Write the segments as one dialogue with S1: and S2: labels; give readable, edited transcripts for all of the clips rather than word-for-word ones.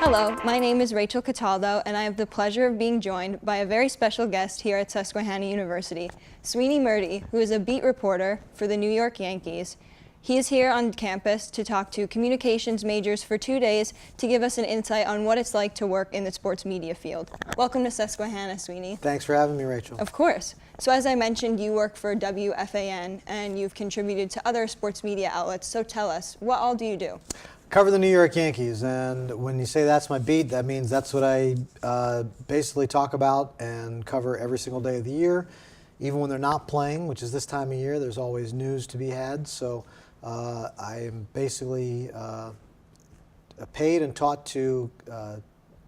S1: Hello, my name is Rachael Cataldo, and I have the pleasure of being joined by a very special guest here at Susquehanna University, Sweeny Murti, who is a beat reporter for the New York Yankees. He is here on campus to talk to communications majors for 2 days to give us an insight on what it's like to work in the sports media field. Welcome to Susquehanna, Sweeny.
S2: Thanks for having me, Rachel.
S1: Of course. So as I mentioned, you work for WFAN, and you've contributed to other sports media outlets. So tell us, what all do you do?
S2: Cover the New York Yankees, and when you say that's my beat, that means that's what I basically talk about and cover every single day of the year. Even when they're not playing, which is this time of year, there's always news to be had. So I am basically paid and taught to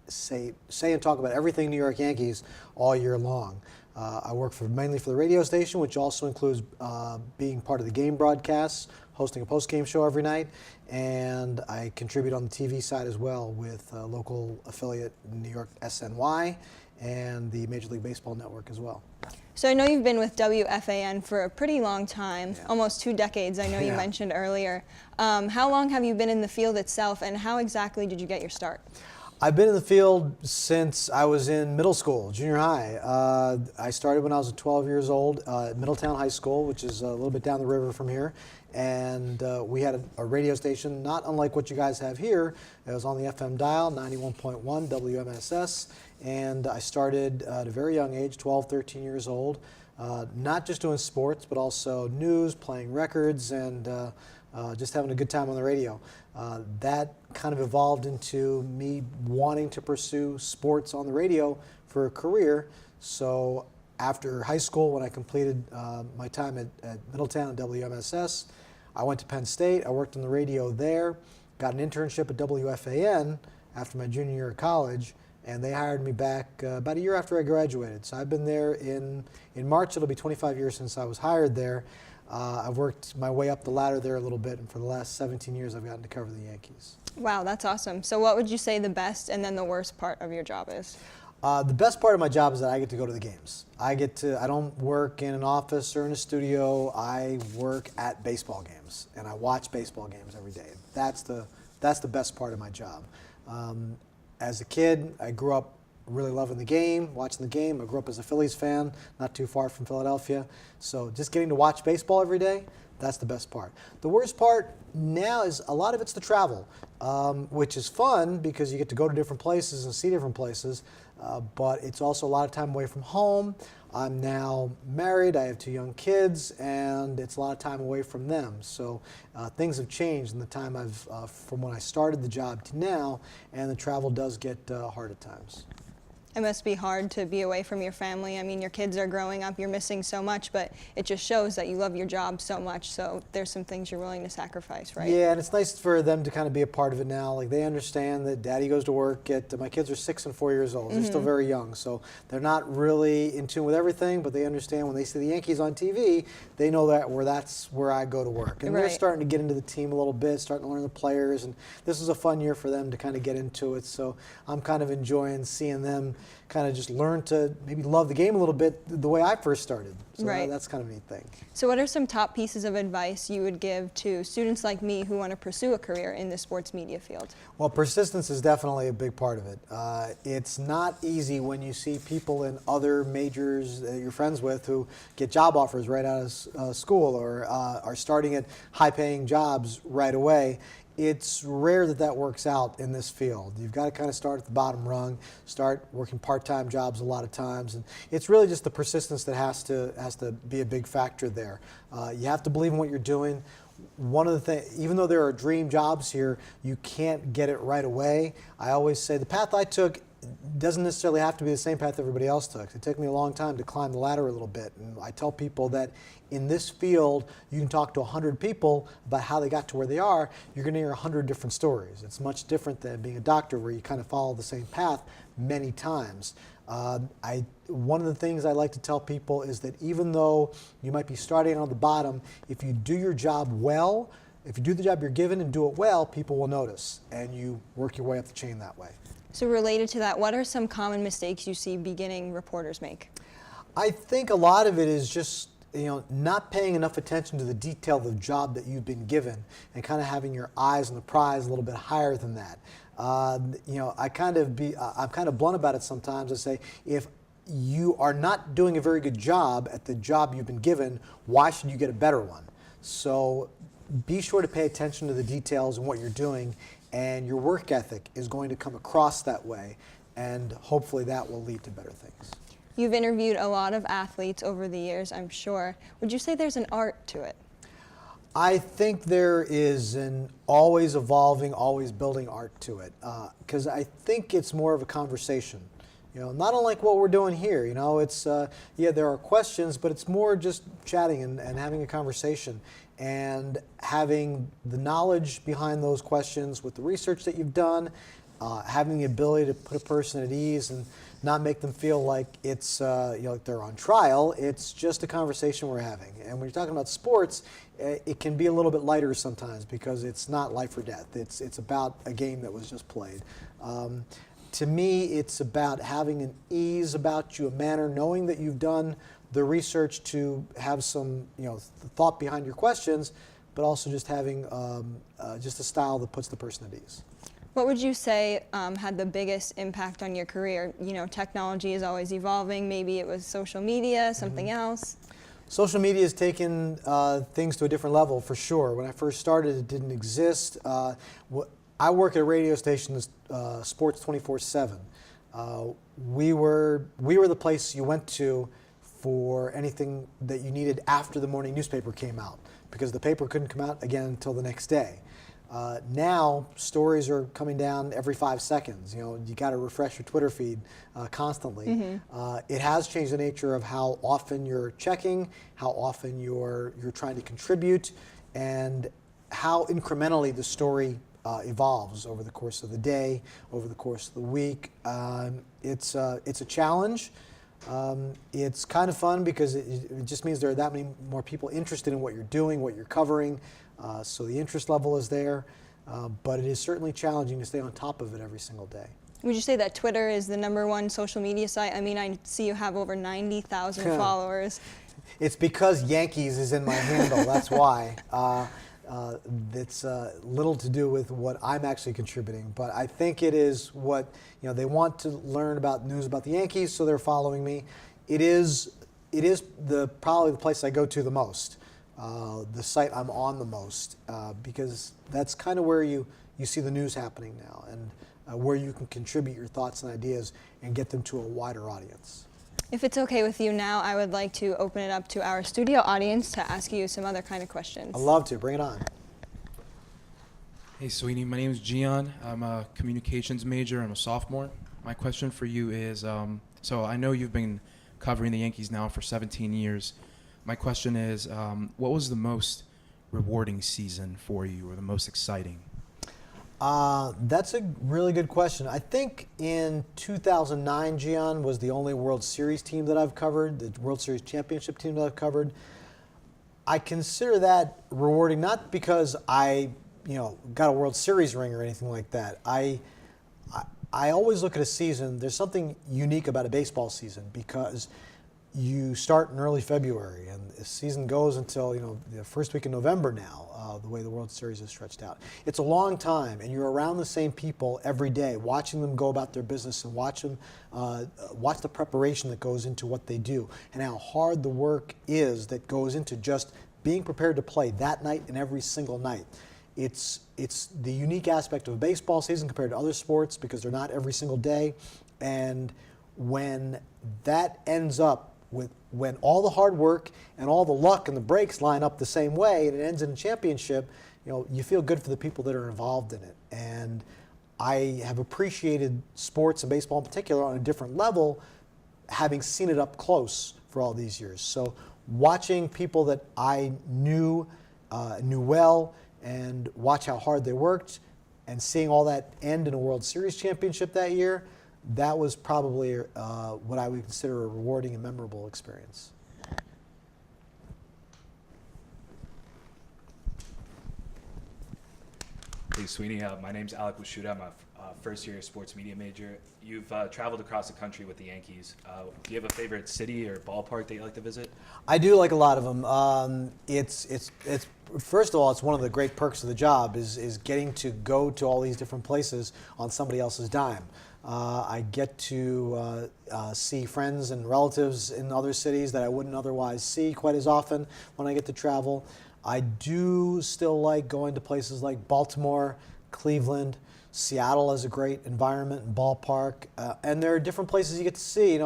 S2: say and talk about everything New York Yankees all year long. I work mainly for the radio station, which also includes being part of the game broadcasts, hosting a post-game show every night, and I contribute on the TV side as well with a local affiliate, New York SNY, and the Major League Baseball Network as well.
S1: So I know you've been with WFAN for a pretty long time,
S2: Yeah.
S1: almost 2 decades, I know you
S2: Yeah.
S1: mentioned earlier. How long have you been in the field itself, and how exactly did you get your start?
S2: I've been in the field since I was in middle school, junior high. I started when I was 12 years old at Middletown High School, which is a little bit down the river from here. And we had a radio station, not unlike what you guys have here. It was on the FM dial, 91.1 WMSS. And I started at a very young age, 12, 13 years old, not just doing sports, but also news, playing records, and just having a good time on the radio. That kind of evolved into me wanting to pursue sports on the radio for a career. So after high school, when I completed my time at Middletown and WMSS, I went to Penn State. I worked on the radio there, got an internship at WFAN after my junior year of college, and they hired me back about a year after I graduated. So I've been there in March. It'll be 25 years since I was hired there. I've worked my way up the ladder there a little bit, and for the last 17 years I've gotten to cover the Yankees.
S1: Wow, that's awesome. So what would you say the best and then the worst part of your job is?
S2: The best part of my job is that I get to go to the games. I don't work in an office or in a studio. I work at baseball games, and I watch baseball games every day. That's the best part of my job. As a kid, I grew up really loving the game, watching the game. I grew up as a Phillies fan, not too far from Philadelphia. So just getting to watch baseball every day, that's the best part. The worst part now is a lot of it's the travel, which is fun because you get to go to different places and see different places, but it's also a lot of time away from home. I'm now married, I have 2 young kids, and it's a lot of time away from them. So things have changed in the time from when I started the job to now, and the travel does get hard at times.
S1: It must be hard to be away from your family. I mean, your kids are growing up, you're missing so much, but it just shows that you love your job so much, so there's some things you're willing to sacrifice, right?
S2: Yeah, and it's nice for them to kind of be a part of it now. Like, they understand that Daddy goes to work my kids are 6 and 4 years old. They're still very young, so they're not really in tune with everything, but they understand when they see the Yankees on TV, they know that's where I go to work. And they're starting to get into the team a little bit, starting to learn the players, and this is a fun year for them to kind of get into it, so I'm kind of enjoying seeing them kind of just learn to maybe love the game a little bit the way I first started. So that's kind of a neat thing.
S1: So what are some top pieces of advice you would give to students like me who want to pursue a career in the sports media field? Well,
S2: persistence is definitely a big part of it. It's not easy when you see people in other majors that you're friends with who get job offers right out of school or are starting at high-paying jobs right away. It's rare that works out in this field. You've got to kind of start at the bottom rung, start working part-time jobs a lot of times, and it's really just the persistence that has to be a big factor there. You have to believe in what you're doing. One of the things, even though there are dream jobs here, you can't get it right away. I always say the path I took doesn't necessarily have to be the same path everybody else took. It took me a long time to climb the ladder a little bit, and I tell people that in this field, you can talk to 100 people about how they got to where they are. You're going to hear 100 different stories. It's much different than being a doctor where you kind of follow the same path many times. One of the things I like to tell people is that even though you might be starting on the bottom, if you do your job well, if you do the job you're given and do it well, people will notice, and you work your way up the chain that way.
S1: So related to that, what are some common mistakes you see beginning reporters make?
S2: I think a lot of it is just not paying enough attention to the detail of the job that you've been given and kind of having your eyes on the prize a little bit higher than that. I'm kind of blunt about it sometimes. I say, if you are not doing a very good job at the job you've been given, why should you get a better one? So be sure to pay attention to the details and what you're doing, and your work ethic is going to come across that way, and hopefully that will lead to better things.
S1: You've interviewed a lot of athletes over the years, I'm sure. Would you say there's an art to it?
S2: I think there is an always evolving, always building art to it, because I think it's more of a conversation. Not unlike what we're doing here. It's there are questions, but it's more just chatting and having a conversation and having the knowledge behind those questions with the research that you've done, having the ability to put a person at ease and not make them feel like it's like they're on trial. It's just a conversation we're having. And when you're talking about sports, it can be a little bit lighter sometimes because it's not life or death. It's about a game that was just played. To me, it's about having an ease about you, a manner, knowing that you've done the research to have some thought behind your questions, but also just having just a style that puts the person at ease.
S1: What would you say had the biggest impact on your career? Technology is always evolving. Maybe it was social media, something else.
S2: Social media has taken things to a different level for sure. When I first started, it didn't exist. I work at a radio station that's sports 24/7. We were the place you went to for anything that you needed after the morning newspaper came out, because the paper couldn't come out again until the next day. Now, stories are coming down every 5 seconds. You got to refresh your Twitter feed constantly. It has changed the nature of how often you're checking, how often you're trying to contribute, and how incrementally the story evolves over the course of the day, over the course of the week. It's a challenge. It's kind of fun because it just means there are that many more people interested in what you're doing, what you're covering. So the interest level is there, but it is certainly challenging to stay on top of it every single day.
S1: Would you say that Twitter is the #1 social media site? I mean, I see you have over 90,000 followers.
S2: It's because Yankees is in my handle, that's why. It's little to do with what I'm actually contributing, but I think it is what, they want to learn about news about the Yankees, so they're following me. It is probably the place I go to the most. The site I'm on the most, because that's kind of where you see the news happening now, and where you can contribute your thoughts and ideas and get them to a wider audience.
S1: If it's okay with you now, I would like to open it up to our studio audience to ask you some other kind of questions.
S2: I'd love to. Bring it on.
S3: Hey, Sweeny. My name is Gian. I'm a communications major. I'm a sophomore. My question for you is, so I know you've been covering the Yankees now for 17 years. My question is, what was the most rewarding season for you, or the most exciting?
S2: That's a really good question. I think in 2009, Gian was the only World Series team that I've covered, the World Series championship team that I've covered. I consider that rewarding, not because I, got a World Series ring or anything like that. I always look at a season, there's something unique about a baseball season, because you start in early February, and the season goes until the first week in November now, the way the World Series is stretched out. It's a long time, and you're around the same people every day, watching them go about their business and watch the preparation that goes into what they do, and how hard the work is that goes into just being prepared to play that night and every single night. It's the unique aspect of a baseball season compared to other sports, because they're not every single day, and when that ends up when all the hard work and all the luck and the breaks line up the same way, and it ends in a championship, you feel good for the people that are involved in it. And I have appreciated sports, and baseball in particular, on a different level, having seen it up close for all these years. So watching people that I knew well, and watch how hard they worked, and seeing all that end in a World Series championship that year, that was probably what I would consider a rewarding and memorable experience.
S4: Hey, Sweeny. My name's Alec Washuta. I'm a first-year sports media major. You've traveled across the country with the Yankees. Do you have a favorite city or ballpark that you like to visit?
S2: I do like a lot of them. It's first of all, it's one of the great perks of the job is getting to go to all these different places on somebody else's dime. I get to see friends and relatives in other cities that I wouldn't otherwise see quite as often when I get to travel. I do still like going to places like Baltimore, Cleveland. Seattle is a great environment and ballpark, and there are different places you get to see.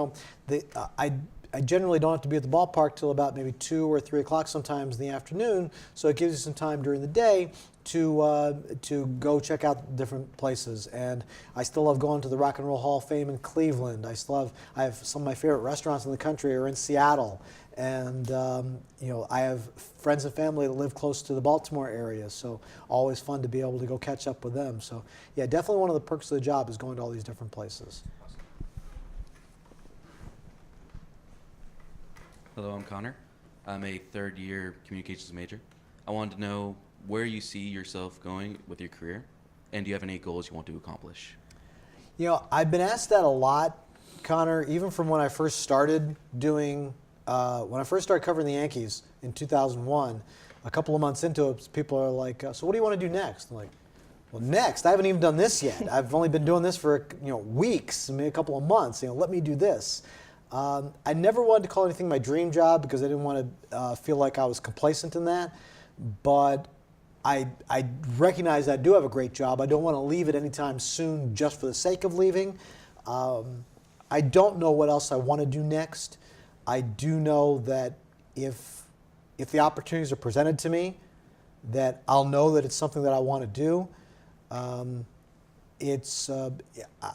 S2: I generally don't have to be at the ballpark till about maybe 2 or 3 o'clock sometimes in the afternoon, so it gives you some time during the day to go check out different places. And I still love going to the Rock and Roll Hall of Fame in Cleveland. I have some of my favorite restaurants in the country are in Seattle. And I have friends and family that live close to the Baltimore area, so always fun to be able to go catch up with them. So yeah, definitely one of the perks of the job is going to all these different places.
S5: Hello, I'm Connor. I'm a third-year communications major. I wanted to know where you see yourself going with your career, and do you have any goals you want to accomplish?
S2: I've been asked that a lot, Connor, even from when I first started covering the Yankees in 2001. A couple of months into it, people are like, so what do you want to do next? I'm like, well, next, I haven't even done this yet. I've only been doing this for weeks, maybe a couple of months. Let me do this. I never wanted to call anything my dream job because I didn't want to feel like I was complacent in that. But I recognize I do have a great job. I don't want to leave it anytime soon just for the sake of leaving. I don't know what else I want to do next. I do know that if the opportunities are presented to me, that I'll know that it's something that I want to do.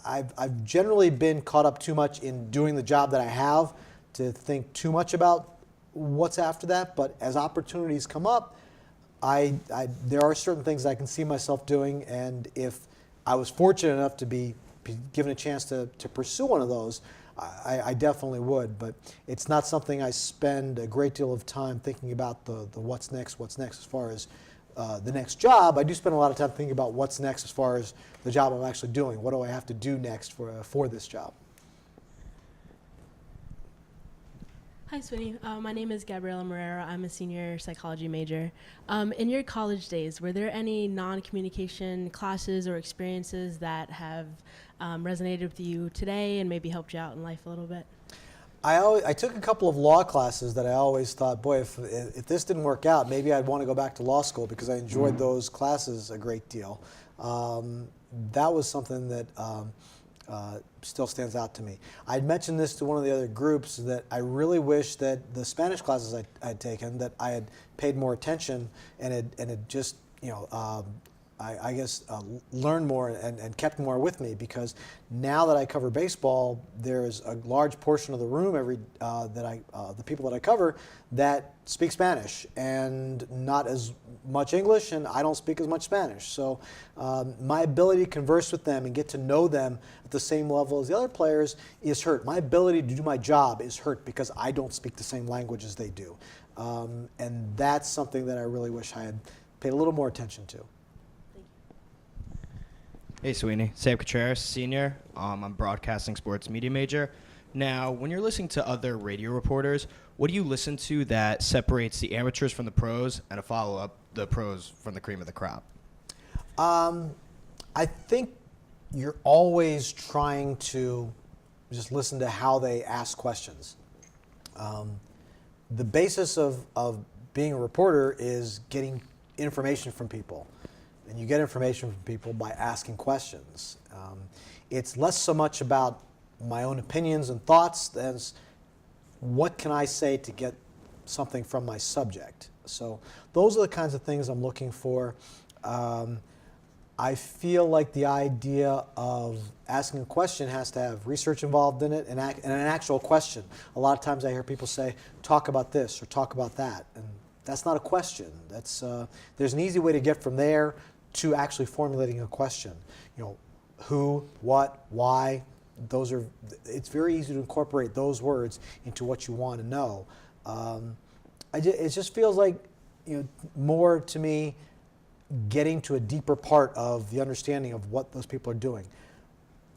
S2: I've generally been caught up too much in doing the job that I have to think too much about what's after that. But as opportunities come up, there are certain things I can see myself doing, and if I was fortunate enough to be given a chance to pursue one of those, I definitely would. But it's not something I spend a great deal of time thinking about the what's next as far as the next job. I do spend a lot of time thinking about what's next as far as the job I'm actually doing. What do I have to do next for this job?
S6: Hi, Sweeny. My name is Gabriela Morera. I'm a senior psychology major. In your college days, were there any non-communication classes or experiences that have resonated with you today and maybe helped you out in life a little bit?
S2: I took a couple of law classes that I always thought, boy, if this didn't work out, maybe I'd want to go back to law school because I enjoyed those classes a great deal. That was something that still stands out to me. I'd mentioned this to one of the other groups that I really wish that the Spanish classes I'd taken, that I had paid more attention and had just, I guess, learned more and kept more with me, because now that I cover baseball, there's a large portion of the room the people that I cover that speak Spanish and not as much English, and I don't speak as much Spanish. So my ability to converse with them and get to know them at the same level as the other players is hurt. My ability to do my job is hurt because I don't speak the same language as they do. And that's something that I really wish I had paid a little more attention to.
S7: Hey, Sweeny. Sam Contreras, senior. I'm broadcasting sports media major. Now, when you're listening to other radio reporters, what do you listen to that separates the amateurs from the pros, and a follow-up, the pros from the cream of the crop?
S2: I think you're always trying to just listen to how they ask questions. The basis of being a reporter is getting information from people. And you get information from people by asking questions. It's less so much about my own opinions and thoughts as what can I say to get something from my subject. So those are the kinds of things I'm looking for. I feel like the idea of asking a question has to have research involved in it and an actual question. A lot of times I hear people say, talk about this or talk about that. And that's not a question. There's an easy way to get from there to actually formulating a question. Who, what, why, it's very easy to incorporate those words into what you want to know. It just feels like, more to me, getting to a deeper part of the understanding of what those people are doing.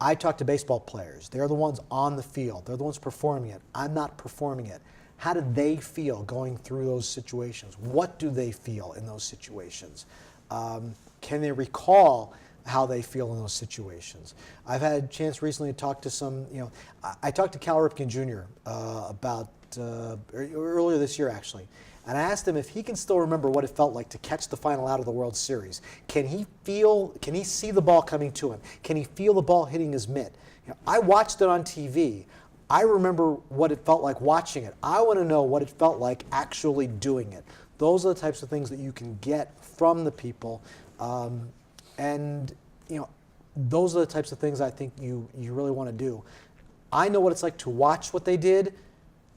S2: I talk to baseball players. They're the ones on the field. They're the ones performing it. I'm not performing it. How do they feel going through those situations? What do they feel in those situations? Can they recall how they feel in those situations? I've had a chance recently to talk to some, I talked to Cal Ripken Jr. About earlier this year actually, and I asked him if he can still remember what it felt like to catch the final out of the World Series. Can he see the ball coming to him? Can he feel the ball hitting his mitt? I watched it on TV. I remember what it felt like watching it. I want to know what it felt like actually doing it. Those are the types of things that you can get from the people. And those are the types of things I think you really want to do. I know what it's like to watch what they did.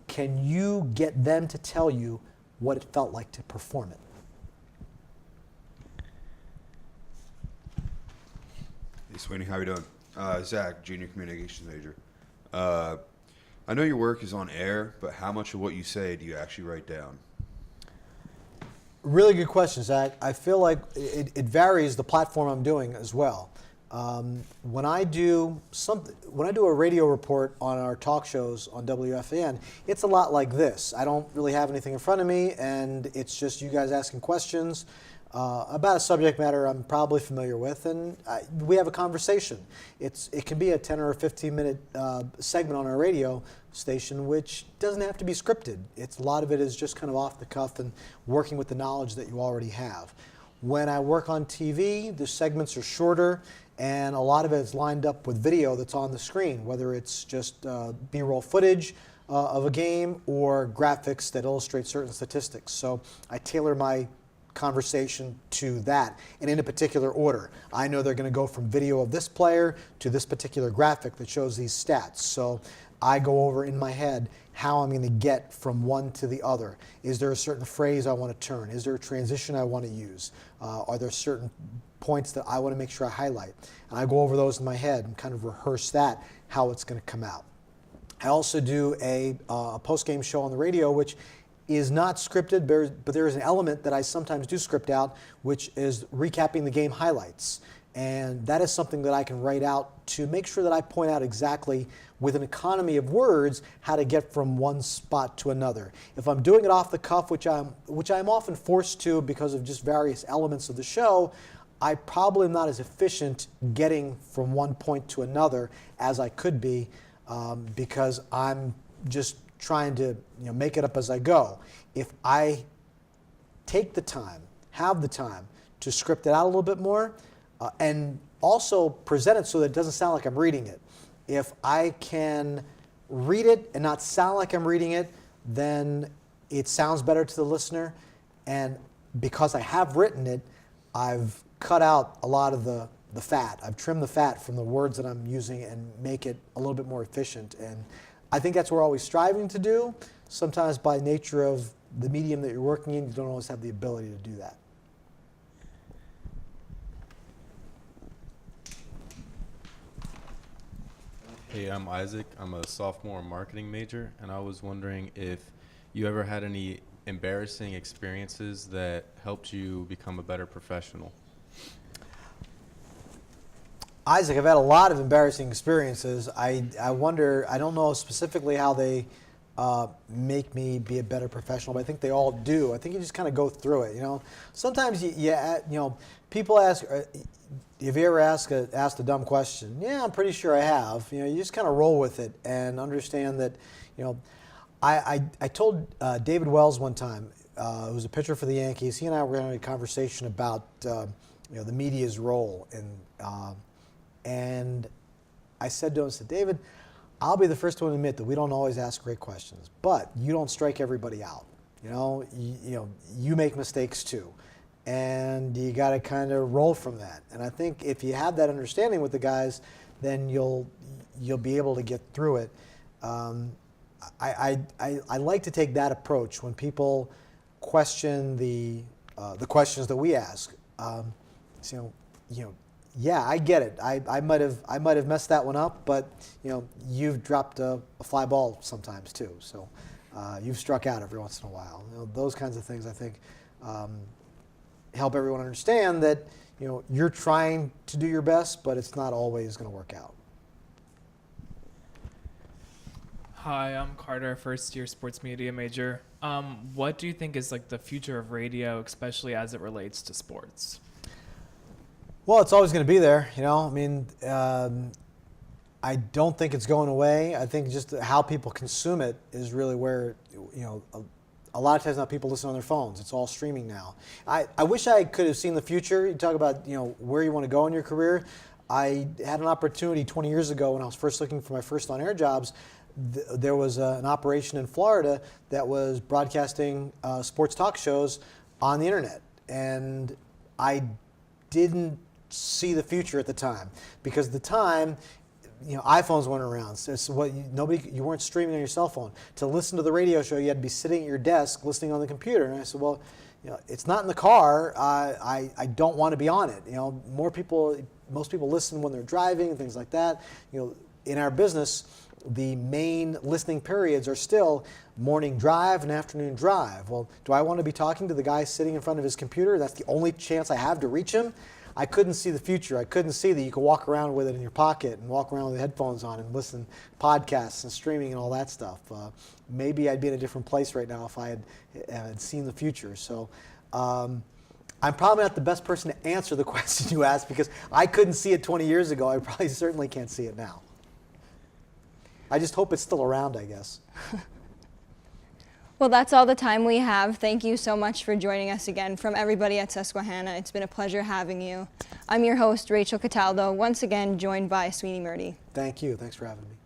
S2: Can you get them to tell you what it felt like to perform it?
S8: Hey, Sweeny, how you doing? Zach, junior communications major. I know your work is on air, but how much of what you say do you actually write down?
S2: Really good question, Zach. I feel like it varies the platform I'm doing as well. When I do a radio report on our talk shows on WFAN, it's a lot like this. I don't really have anything in front of me, and it's just you guys asking questions about a subject matter I'm probably familiar with, and we have a conversation. It can be a 10 or a 15-minute segment on our radio station, which doesn't have to be scripted. A lot of it is just kind of off the cuff and working with the knowledge that you already have. When I work on TV, the segments are shorter, and a lot of it is lined up with video that's on the screen, whether it's just B-roll footage of a game or graphics that illustrate certain statistics. So I tailor my conversation to that, and in a particular order. I know they're going to go from video of this player to this particular graphic that shows these stats. So I go over in my head how I'm going to get from one to the other. Is there a certain phrase I want to turn? Is there a transition I want to use? Are there certain points that I want to make sure I highlight? And I go over those in my head and kind of rehearse that, how it's going to come out. I also do a post-game show on the radio, which is not scripted, but there is an element that I sometimes do script out, which is recapping the game highlights. And that is something that I can write out to make sure that I point out exactly, with an economy of words, how to get from one spot to another. If I'm doing it off the cuff, which I'm often forced to because of just various elements of the show, I probably am not as efficient getting from one point to another as I could be, because I'm just trying to make it up as I go. If I take the time, have the time to script it out a little bit more, and also present it so that it doesn't sound like I'm reading it. If I can read it and not sound like I'm reading it, then it sounds better to the listener. And because I have written it, I've cut out a lot of the fat. I've trimmed the fat from the words that I'm using and make it a little bit more efficient. And I think that's what we're always striving to do. Sometimes by nature of the medium that you're working in, you don't always have the ability to do that.
S9: Hey, I'm Isaac. I'm a sophomore marketing major, and I was wondering if you ever had any embarrassing experiences that helped you become a better professional.
S2: Isaac, I've had a lot of embarrassing experiences. I wonder, I don't know specifically how they make me be a better professional, but I think they all do. I think you just kind of go through it, Sometimes, people ask, have you ever asked a dumb question? Yeah, I'm pretty sure I have. You just kind of roll with it and understand that, I told David Wells one time, who's a pitcher for the Yankees, he and I were having a conversation about, the media's role and I said to him, David, I'll be the first one to admit that we don't always ask great questions, but you don't strike everybody out. You make mistakes too. And you got to kind of roll from that. And I think if you have that understanding with the guys, then you'll be able to get through it. I like to take that approach when people question the questions that we ask. Yeah, I get it. I might have messed that one up, but you've dropped a fly ball sometimes too. So you've struck out every once in a while. Those kinds of things I think help everyone understand that you're trying to do your best, but it's not always going to work out.
S10: Hi, I'm Carter, first year sports media major. What do you think is like the future of radio, especially as it relates to sports?
S2: Well, it's always going to be there. I mean, I don't think it's going away. I think just how people consume it is really where, a lot of times now people listen on their phones. It's all streaming now. I wish I could have seen the future. You talk about, where you want to go in your career. I had an opportunity 20 years ago when I was first looking for my first on-air jobs. There was an operation in Florida that was broadcasting sports talk shows on the internet. And I didn't see the future at the time, because at the time, iPhones weren't around. So you weren't streaming on your cell phone. To listen to the radio show, you had to be sitting at your desk listening on the computer. And I said, well, it's not in the car. I don't want to be on it. Most people listen when they're driving and things like that. In our business, the main listening periods are still morning drive and afternoon drive. Well, do I want to be talking to the guy sitting in front of his computer? That's the only chance I have to reach him. I couldn't see the future. I couldn't see that you could walk around with it in your pocket and walk around with the headphones on and listen to podcasts and streaming and all that stuff. Maybe I'd be in a different place right now if I had seen the future. So I'm probably not the best person to answer the question you asked, because I couldn't see it 20 years ago. I probably certainly can't see it now. I just hope it's still around, I guess.
S1: Well, that's all the time we have. Thank you so much for joining us again. From everybody at Susquehanna, it's been a pleasure having you. I'm your host, Rachael Cataldo, once again joined by Sweeny Murti.
S2: Thank you. Thanks for having me.